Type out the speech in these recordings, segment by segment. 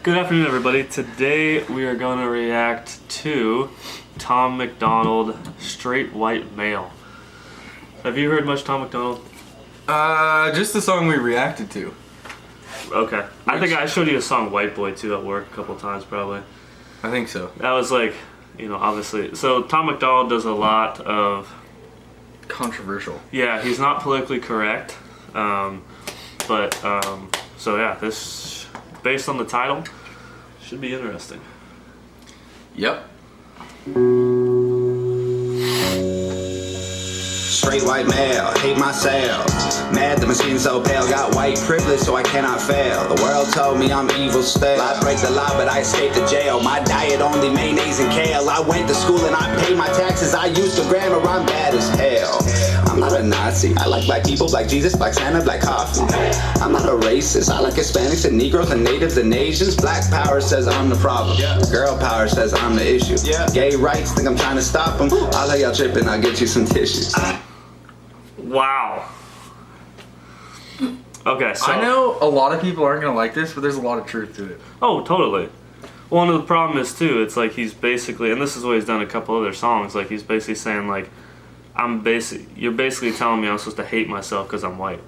Good afternoon, everybody. Today we are going to react to Tom MacDonald, Straight White Male. Have you heard much Tom MacDonald? Just the song we reacted to. Okay. I think I showed you a song, White Boy, too, at work a couple times, probably. I think so. That was like, obviously. So Tom MacDonald does a lot of... Controversial. Yeah, he's not politically correct. So yeah, this, based on the title, should be interesting. Yep. Straight white male, hate myself. Mad the machine's so pale. Got white privilege so I cannot fail. The world told me I'm evil still. I break the law but I escaped the jail. My diet only mayonnaise and kale. I went to school and I paid my taxes. I used to grammar, I'm bad as hell. I'm not a Nazi. I like black people, black Jesus, black Santa, black coffee. I'm not a racist. I like Hispanics and Negroes and Natives and Asians. Black power says I'm the problem. Girl power says I'm the issue. Gay rights think I'm trying to stop them. I'll let y'all tripping, I'll get you some tissues. Wow. Okay, so... I know a lot of people aren't going to like this, but there's a lot of truth to it. Oh, totally. One of the problem is, too, it's like he's basically, and this is what he's done a couple other songs, like he's basically saying, like, you're basically telling me I'm supposed to hate myself because I'm white.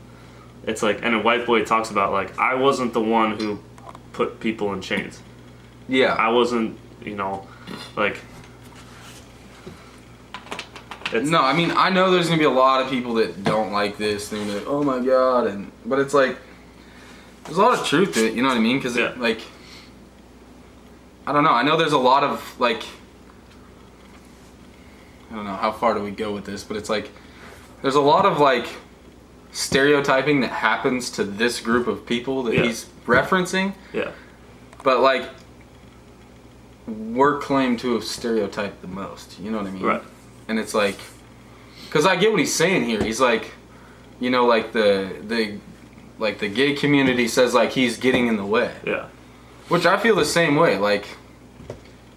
It's like, and a white boy talks about, like, I wasn't the one who put people in chains. Yeah. I wasn't, like... No, I mean, I know there's going to be a lot of people that don't like this. They're like, oh my god, but it's like, there's a lot of truth to it, you know what I mean? Because, like, I don't know. I know there's a lot of, like, I don't know, how far do we go with this? But it's like, there's a lot of, like, stereotyping that happens to this group of people that he's referencing. Yeah. But, like, we're claimed to have stereotyped the most, you know what I mean? Right. And it's like, because I get what he's saying here. He's like, like the gay community says like he's getting in the way. Yeah. Which I feel the same way. Like,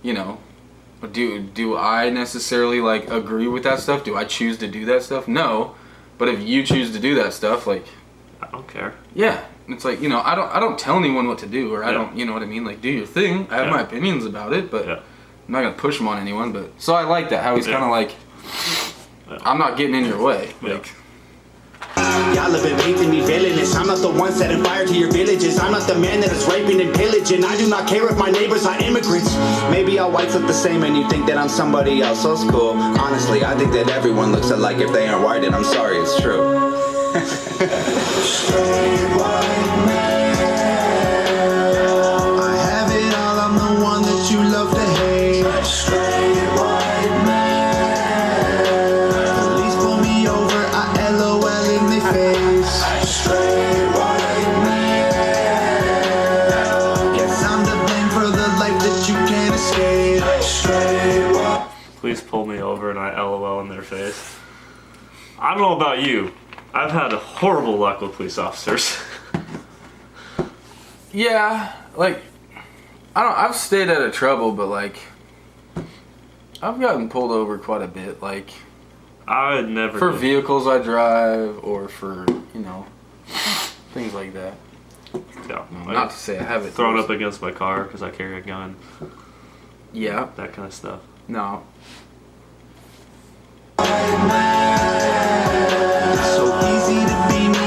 do I necessarily like agree with that stuff? Do I choose to do that stuff? No. But if you choose to do that stuff, like, I don't care. Yeah. It's like, I don't tell anyone what to do, or I don't, you know what I mean? Like, do your thing. I have my opinions about it, but I'm not gonna push them on anyone. But so I like that, how he's kind of like, I'm not getting in your way. Like, y'all have been painting me villainous. I'm not the one setting fire to your villages. I'm not the man that is raping and pillaging. I do not care if my neighbors are immigrants. Maybe all whites look the same and you think that I'm somebody else. So it's cool. Honestly, I think that everyone looks alike if they aren't white, and I'm sorry, it's true. Straight white man. I have it all, I'm the one that you love to hate. Straight white man. Police pull me over, I LOL in their face. Straight white man. Guess I'm to blame for the life that you can't escape. Straight white. Please pull me over and I LOL in their face. I don't know about you. I've had horrible luck with police officers. yeah, like, I've stayed out of trouble, but like, I've gotten pulled over quite a bit, like, I would never for vehicles I drive, or for, things like that. Yeah. Not to say I haven't thrown up against my car because I carry a gun. Yeah. That kind of stuff. No. So easy to be me,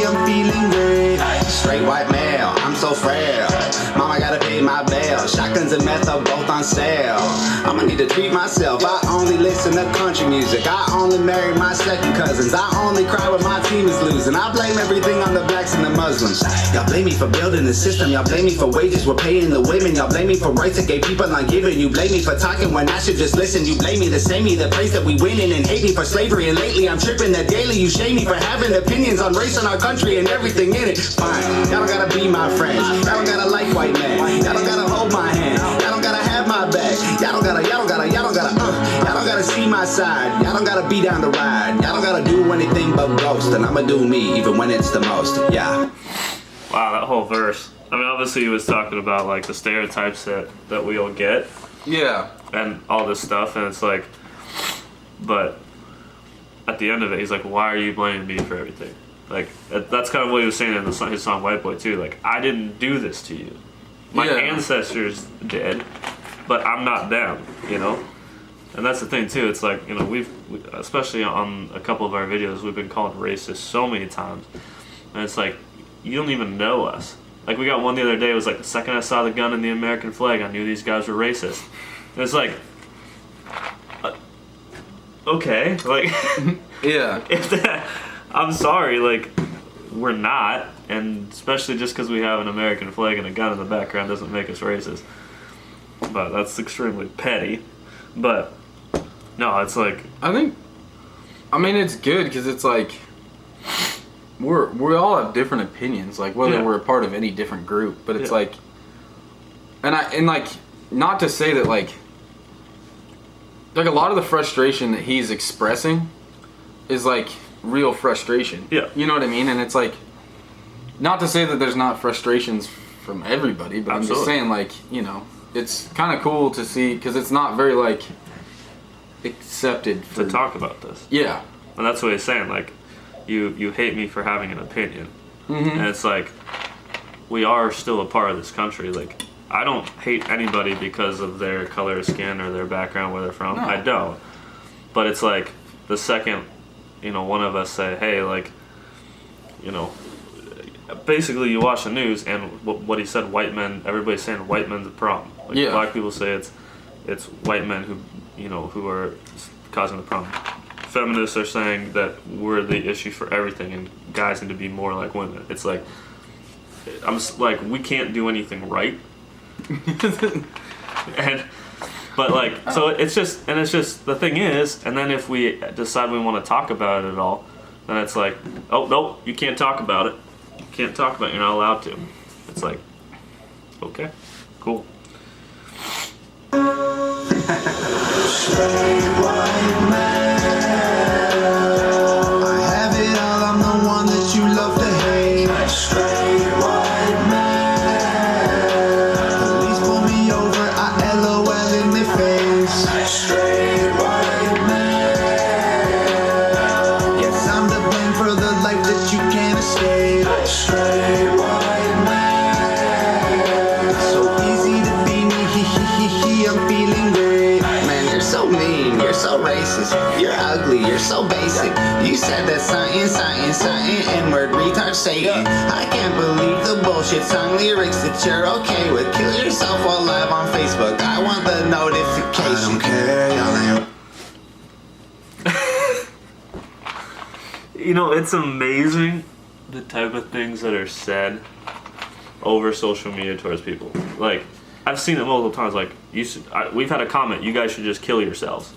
I'm feeling great. Straight white male, I'm so frail. Mama gotta pay my bail. Shotguns and meth are both on sale. I'ma need to treat myself. I only listen to country music. I only marry my second cousins. I only cry when my team is losing. I blame everything on the blacks and the Muslims. Y'all blame me for building the system. Y'all blame me for wages we're paying the women. Y'all blame me for rights that gay people not giving. You blame me for talking when I should just listen. You blame me to say me the place that we win in, and hate me for slavery. And lately I'm tripping that daily you shame me for having opinions on race in our country and everything in it. Fine, y'all don't gotta be my friends. Y'all don't gotta like white men. Y'all don't gotta hold my hand. Y'all don't gotta have my back. Y'all don't gotta see my side. Y'all don't gotta be down to ride. Y'all don't gotta do anything but boast. And I'ma do me even when it's the most. Yeah. Wow, that whole verse. I mean, obviously he was talking about like the stereotypes that we all get. Yeah. And all this stuff, and it's like, but at the end of it, he's like, why are you blaming me for everything? Like, that's kind of what he was saying in his song White Boy too. Like, I didn't do this to you. My ancestors did, but I'm not them, you know? And that's the thing too, it's like, you know, we especially on a couple of our videos, we've been called racist so many times. And it's like, you don't even know us. Like, we got one the other day, it was like, the second I saw the gun in the American flag, I knew these guys were racist. And it's like, okay, like, yeah. If that, I'm sorry, like, we're not, and especially just because we have an American flag and a gun in the background doesn't make us racist. But that's extremely petty. But, no, it's like... I mean, it's good, because it's like, we all have different opinions, like, whether we're a part of any different group, but it's like, and like, not to say that, like a lot of the frustration that he's expressing is, like, real frustration. Yeah. You know what I mean? And it's like, not to say that there's not frustrations from everybody, but I'm just saying, like, you know, it's kind of cool to see, because it's not very, like, accepted to talk about this. Yeah. And that's what he's saying, like, you hate me for having an opinion. And it's like, we are still a part of this country. Like, I don't hate anybody because of their color of skin or their background, where they're from. No. I don't. But it's like, the second, you know, one of us say, hey, like, you know, basically you watch the news and what he said, white men, everybody's saying white men's the problem. Like, black people say it's white men who, you know, who are causing the problem. Feminists are saying that we're the issue for everything and guys need to be more like women. It's like, like, we can't do anything right. But like, so it's just the thing is, and then if we decide we want to talk about it at all, then it's like, oh nope, you can't talk about it. You can't talk about it. You're not allowed to. It's like, okay, cool. Straight white man, I have it all. I'm the one that you love to hate. Straight white man, police pull me over, I LOL in their face. Straight white man, yes, I'm to blame for the life that you can't escape. Straight white man, it's so easy to be me, I'm feeling great. Man, you're so mean, you're so racist, you're ugly, you're so basic. You said that something, N-word, retard Satan. I can't believe the bullshit song lyrics that you're okay with. Kill yourself while live on Facebook, I want the notification. I don't care, y'all ain't. You know, it's amazing the type of things that are said over social media towards people. Like, I've seen it multiple times. Like, we've had a comment, you guys should just kill yourselves.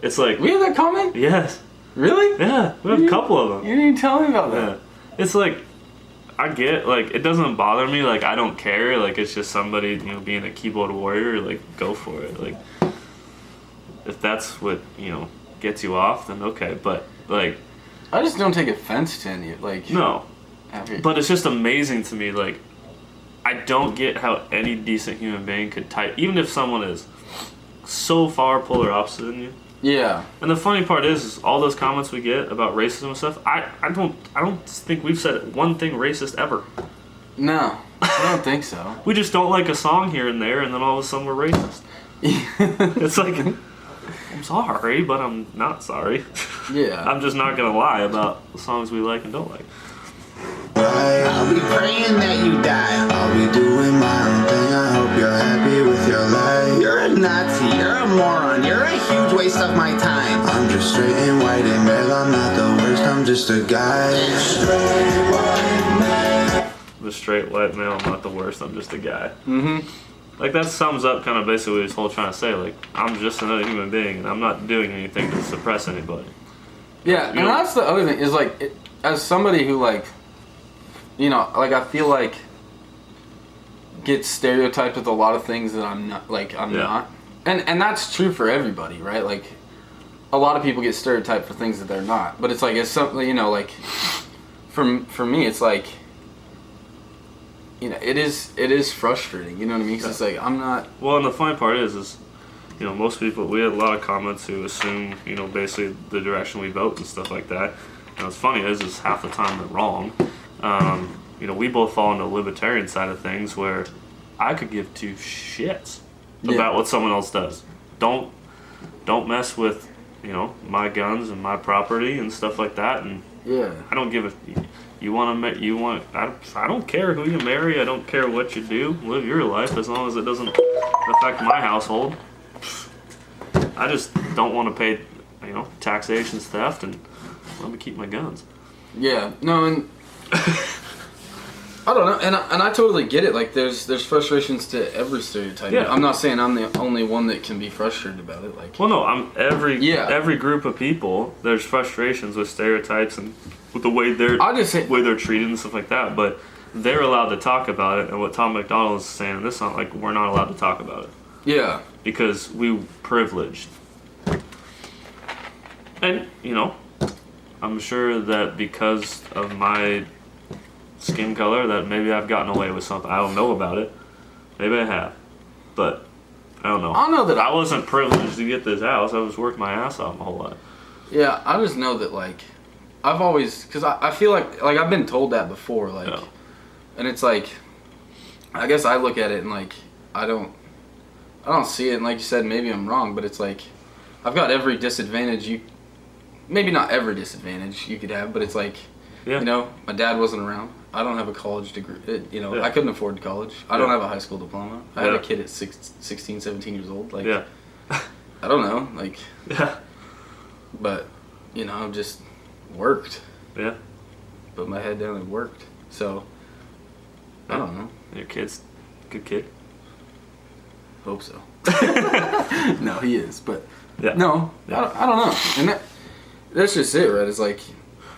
It's like, we have that comment? Yes. Really? Yeah, we have a couple of them. You didn't even tell me about that. Yeah. It's like, I get, like, it doesn't bother me. Like, I don't care. Like, it's just somebody, you know, being a keyboard warrior. Like, go for it. Like, if that's what, you know, gets you off, then okay. But, like, I just don't take offense to any, like... No. But it's just amazing to me, like, I don't get how any decent human being could type, even if someone is so far polar opposite than you. Yeah. And the funny part is all those comments we get about racism and stuff, I don't think we've said one thing racist ever. No, I don't think so. We just don't like a song here and there, and then all of a sudden we're racist. It's like, I'm sorry, but I'm not sorry. Yeah. I'm just not gonna lie about the songs we like and don't like. I'll be praying that you die. I'll be doing my own thing. I hope you're happy with your life. You're a Nazi, you're a moron, you're a huge waste of my time. I'm just straight and white and male. I'm not the worst, I'm just a guy. Straight white man. The straight white male, I'm not the worst, I'm just a guy. Like, that sums up kind of basically what he's whole trying to say. Like, I'm just another human being and I'm not doing anything to suppress anybody. Yeah, and that's the other thing is, like, as somebody who, like, you know, like, I feel like gets stereotyped with a lot of things that I'm not, like, I'm not. And that's true for everybody, right? Like, a lot of people get stereotyped for things that they're not. But it's like, it's something, you know, like, for me, it's like, you know, it is frustrating, you know what I mean? Because it's like, I'm not... Well, and the funny part is, you know, most people, we had a lot of comments who assume, you know, basically the direction we vote and stuff like that. And what's funny is half the time they're wrong. You know, we both fall on the libertarian side of things where I could give two shits about what someone else does. Don't mess with, my guns and my property and stuff like that. And I don't give a. I don't care who you marry. I don't care what you do. Live your life as long as it doesn't affect my household. I just don't want to pay, taxations, theft, and let me keep my guns. Yeah. No, and I don't know, and I totally get it. Like, there's frustrations to every stereotype. Yeah. I'm not saying I'm the only one that can be frustrated about it. Like, well, no, every group of people. There's frustrations with stereotypes and with the way they're treated and stuff like that. But they're allowed to talk about it. And what Tom MacDonald is saying in this song, like, we're not allowed to talk about it. Yeah. Because we privileged. And I'm sure that because of my skin color that maybe I've gotten away with something. I don't know about it. Maybe I have. But I don't know. I know that I wasn't privileged to get this house. I was working my ass off my whole life. Yeah, I just know that, like, I've always, because I feel like I've been told that before, like, and it's like, I guess I look at it and, like, I don't see it, and like you said, maybe I'm wrong, but it's like, I've got every disadvantage maybe not every disadvantage you could have, but it's like, my dad wasn't around. I don't have a college degree. I couldn't afford college. I don't have a high school diploma. I had a kid at 16, 17 years old. Like, I don't know. Like, but, I've just worked. Yeah. Put my head down and worked. So, I don't know. Your kid's a good kid? Hope so. No, he is. But, no, I don't know. And that's just it, right? It's like...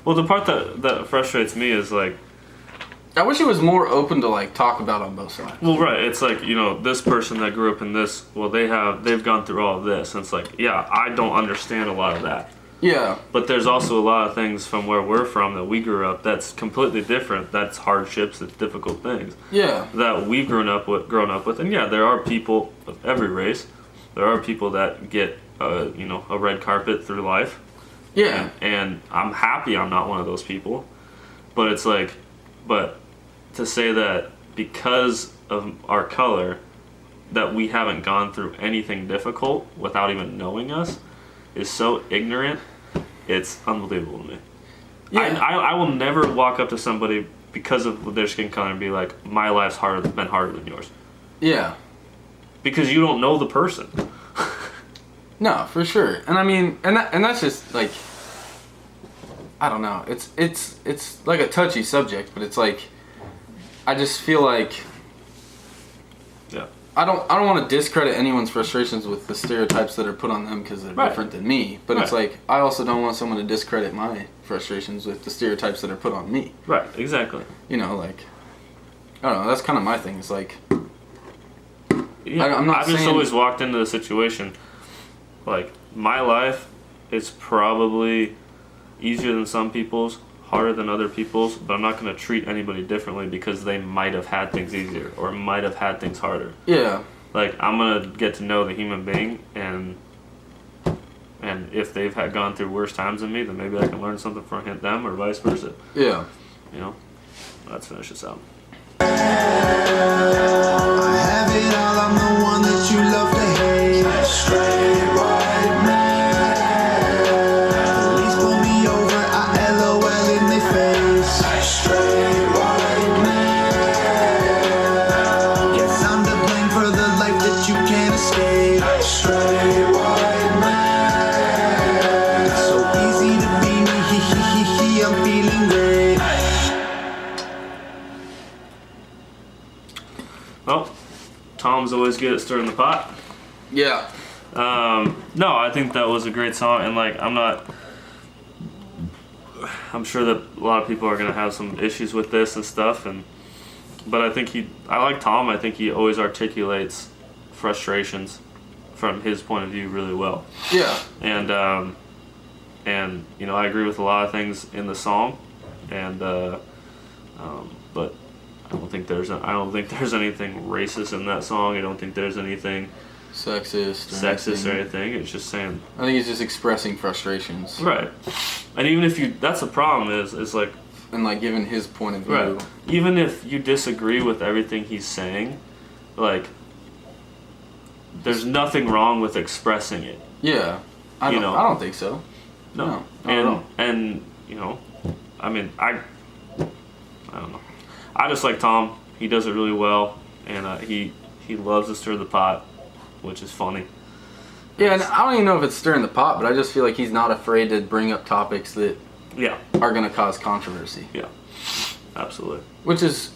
Well, the part that frustrates me is, like... I wish it was more open to, like, talk about on both sides. Well, right. It's like, this person that grew up in this, well, they've gone through all of this. And it's like, I don't understand a lot of that. Yeah. But there's also a lot of things from where we're from that we grew up that's completely different. That's hardships, it's difficult things. Yeah. That we've grown up with. And there are people of every race. There are people that get, a red carpet through life. Yeah. And I'm happy I'm not one of those people. But it's like, to say that because of our color, that we haven't gone through anything difficult without even knowing us is so ignorant. It's unbelievable to me. Yeah. I will never walk up to somebody because of their skin color and be like, my life's been harder than yours. Yeah. Because you don't know the person. No, for sure. And I mean, and that's just like, I don't know. It's like a touchy subject, but it's like, I just feel like, I don't want to discredit anyone's frustrations with the stereotypes that are put on them because they're different than me. But it's like, I also don't want someone to discredit my frustrations with the stereotypes that are put on me. Right, exactly. Like, I don't know, that's kind of my thing. It's like, I've just always walked into the situation, like, my life is probably easier than some people's, harder than other people's, but I'm not going to treat anybody differently because they might have had things easier or might have had things harder. Yeah. Like, I'm going to get to know the human being, and if they've gone through worse times than me, then maybe I can learn something from them or vice versa. Yeah. Let's finish this out. I have it all, I'm the one that you love to hate. Straight white man. Police pull me over, I LOL in their face. Straight white man. Yes, I'm to blame for the life that you can't escape. Straight white man. It's so easy to be me, I'm feeling great. Well, Tom's always good at stirring the pot. Yeah. No, I think that was a great song, and like, I'm sure that a lot of people are gonna have some issues with this and stuff, but I like Tom. I think he always articulates frustrations from his point of view really well. Yeah. And I agree with a lot of things in the song, but I don't think there's anything racist in that song. I don't think there's anything sexist or anything. It's just saying. I think he's just expressing frustrations. Right. And even if that's the problem is like. And like giving his point of view. Right. Even if you disagree with everything he's saying, like, there's nothing wrong with expressing it. Yeah. I don't think so. No. And you know, I mean, I don't know. I just like Tom. He does it really well, and he loves to stir the pot, which is funny. Yeah, and I don't even know if it's stirring the pot, but I just feel like he's not afraid to bring up topics that are going to cause controversy. Yeah, absolutely. Which is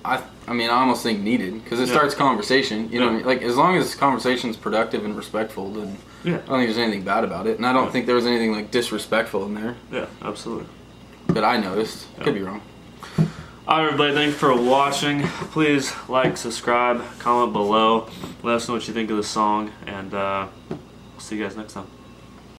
I mean, I almost think needed, because it starts conversation. You know what I mean? Like, as long as conversation's productive and respectful, then I don't think there's anything bad about it. And I don't think there was anything, like, disrespectful in there. Yeah, absolutely. That I noticed. Could be wrong. Alright, everybody, thanks for watching. Please like, subscribe, comment below. Let us know what you think of the song, and see you guys next time.